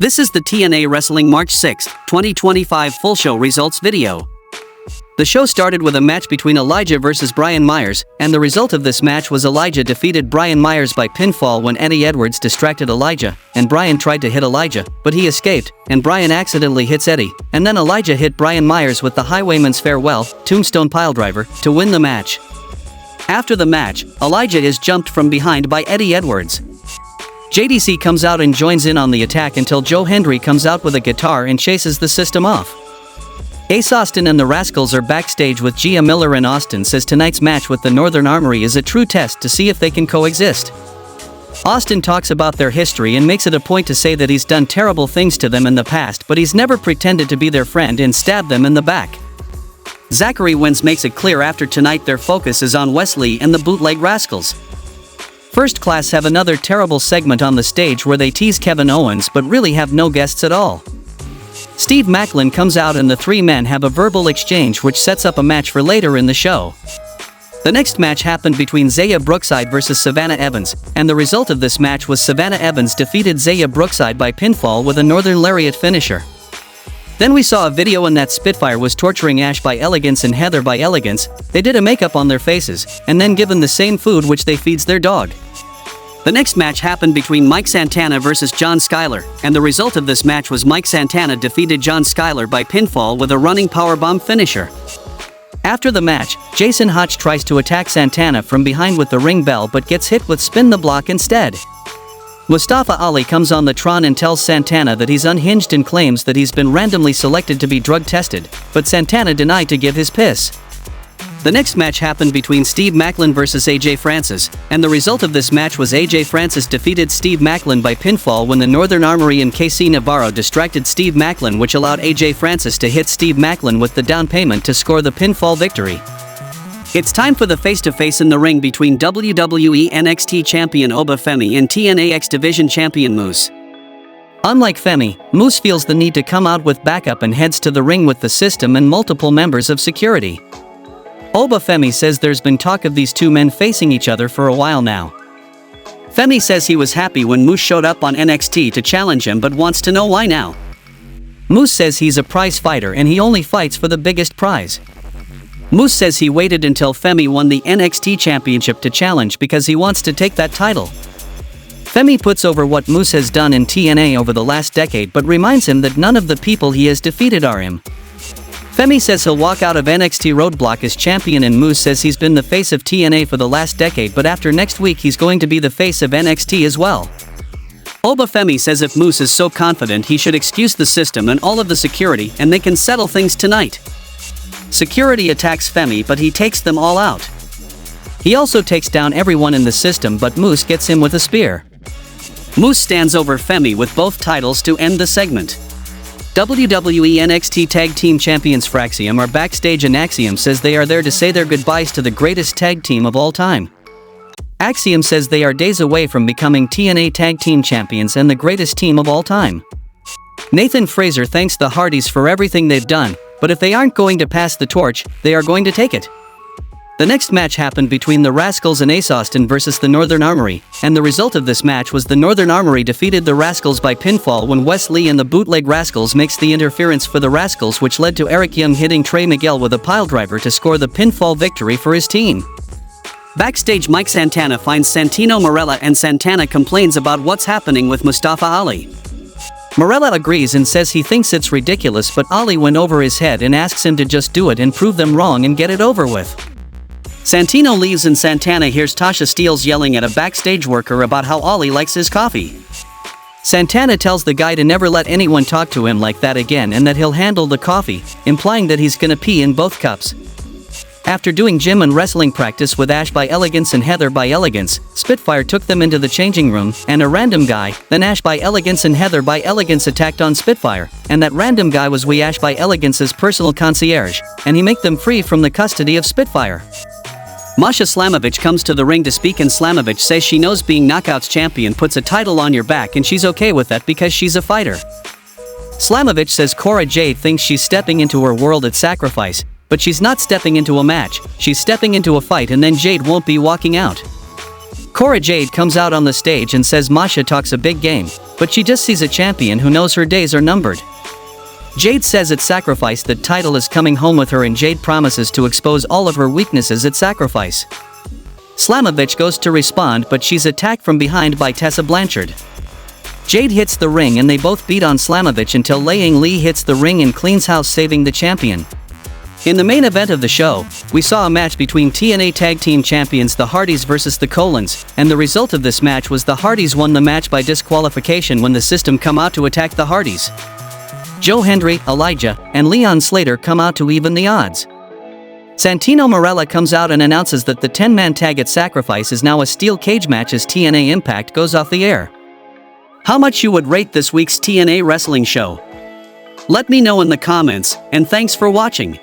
This is the TNA Wrestling March 6, 2025 full show results video. The show started with a match between Elijah vs. Brian Myers, and the result of this match was Elijah defeated Brian Myers by pinfall when Eddie Edwards distracted Elijah, and Brian tried to hit Elijah, but he escaped, and Brian accidentally hits Eddie, and then Elijah hit Brian Myers with the Highwayman's Farewell, Tombstone Piledriver, to win the match. After the match, Elijah is jumped from behind by Eddie Edwards. JDC comes out and joins in on the attack until Joe Hendry comes out with a guitar and chases the system off. Ace Austin and the Rascals are backstage with Gia Miller, and Austin says tonight's match with the Northern Armory is a true test to see if they can coexist. Austin talks about their history and makes it a point to say that he's done terrible things to them in the past, but he's never pretended to be their friend and stabbed them in the back. Zachary Wins makes it clear after tonight their focus is on Wesley and the Bootleg Rascals. First Class have another terrible segment on the stage where they tease Kevin Owens but really have no guests at all. Steve Macklin comes out and the three men have a verbal exchange which sets up a match for later in the show. The next match happened between Zaya Brookside vs. Savannah Evans, and the result of this match was Savannah Evans defeated Zaya Brookside by pinfall with a Northern Lariat finisher. Then we saw a video in that Spitfire was torturing Ash by Elegance and Heather by Elegance. They did a makeup on their faces, and then given the same food which they feeds their dog. The next match happened between Mike Santana vs. John Skyler, and the result of this match was Mike Santana defeated John Skyler by pinfall with a running powerbomb finisher. After the match, Jason Hotch tries to attack Santana from behind with the ring bell but gets hit with Spin the Block instead. Mustafa Ali comes on the Tron and tells Santana that he's unhinged and claims that he's been randomly selected to be drug tested, but Santana denied to give his piss. The next match happened between Steve Macklin vs. AJ Francis, and the result of this match was AJ Francis defeated Steve Macklin by pinfall when the Northern Armory and KC Navarro distracted Steve Macklin, which allowed AJ Francis to hit Steve Macklin with the down payment to score the pinfall victory. It's time for the face-to-face in the ring between WWE NXT Champion Oba Femi and TNA X Division Champion Moose. Unlike Femi, Moose feels the need to come out with backup and heads to the ring with the system and multiple members of security. Oba Femi says there's been talk of these two men facing each other for a while now. Femi says he was happy when Moose showed up on NXT to challenge him but wants to know why now. Moose says he's a prize fighter and he only fights for the biggest prize. Moose says he waited until Femi won the NXT Championship to challenge because he wants to take that title. Femi puts over what Moose has done in TNA over the last decade but reminds him that none of the people he has defeated are him. Femi says he'll walk out of NXT Roadblock as champion, and Moose says he's been the face of TNA for the last decade, but after next week he's going to be the face of NXT as well. Oba Femi says if Moose is so confident he should excuse the system and all of the security and they can settle things tonight. Security attacks Femi but he takes them all out. He also takes down everyone in the system but Moose gets him with a spear. Moose stands over Femi with both titles to end the segment. WWE NXT Tag Team Champions Fraxium are backstage and Axiom says they are there to say their goodbyes to the greatest tag team of all time. Axiom says they are days away from becoming TNA Tag Team Champions and the greatest team of all time. Nathan Fraser thanks the Hardys for everything they've done, but if they aren't going to pass the torch, they are going to take it. The next match happened between the Rascals and Ace Austin vs. the Northern Armory, and the result of this match was the Northern Armory defeated the Rascals by pinfall when Wesley and the Bootleg Rascals makes the interference for the Rascals, which led to Eric Young hitting Trey Miguel with a piledriver to score the pinfall victory for his team. Backstage, Mike Santana finds Santino Marella and Santana complains about what's happening with Mustafa Ali. Marella agrees and says he thinks it's ridiculous, but Ali went over his head and asks him to just do it and prove them wrong and get it over with. Santino leaves and Santana hears Tasha Steelz yelling at a backstage worker about how Ali likes his coffee. Santana tells the guy to never let anyone talk to him like that again and that he'll handle the coffee, implying that he's gonna pee in both cups. After doing gym and wrestling practice with Ash by Elegance and Heather by Elegance, Spitfire took them into the changing room, and a random guy, then Ash by Elegance and Heather by Elegance attacked on Spitfire, and that random guy was Ash by Elegance's personal concierge, and he make them free from the custody of Spitfire. Masha Slamovich comes to the ring to speak, and Slamovich says she knows being Knockouts champion puts a title on your back and she's okay with that because she's a fighter. Slamovich says Cora Jade thinks she's stepping into her world at Sacrifice, but she's not stepping into a match, she's stepping into a fight, and then Jade won't be walking out. Cora Jade comes out on the stage and says Masha talks a big game, but she just sees a champion who knows her days are numbered. Jade says at Sacrifice that title is coming home with her and Jade promises to expose all of her weaknesses at Sacrifice. Slamovich goes to respond but she's attacked from behind by Tessa Blanchard. Jade hits the ring and they both beat on Slamovich until Liang Li hits the ring and cleans house, saving the champion. In the main event of the show, we saw a match between TNA Tag Team Champions the Hardys versus the Colons, and the result of this match was the Hardys won the match by disqualification when the System come out to attack the Hardys. Joe Hendry, Elijah, and Leon Slater come out to even the odds. Santino Marella comes out and announces that the 10-man tag at Sacrifice is now a steel cage match as TNA Impact goes off the air. How much you would rate this week's TNA Wrestling show? Let me know in the comments, and thanks for watching.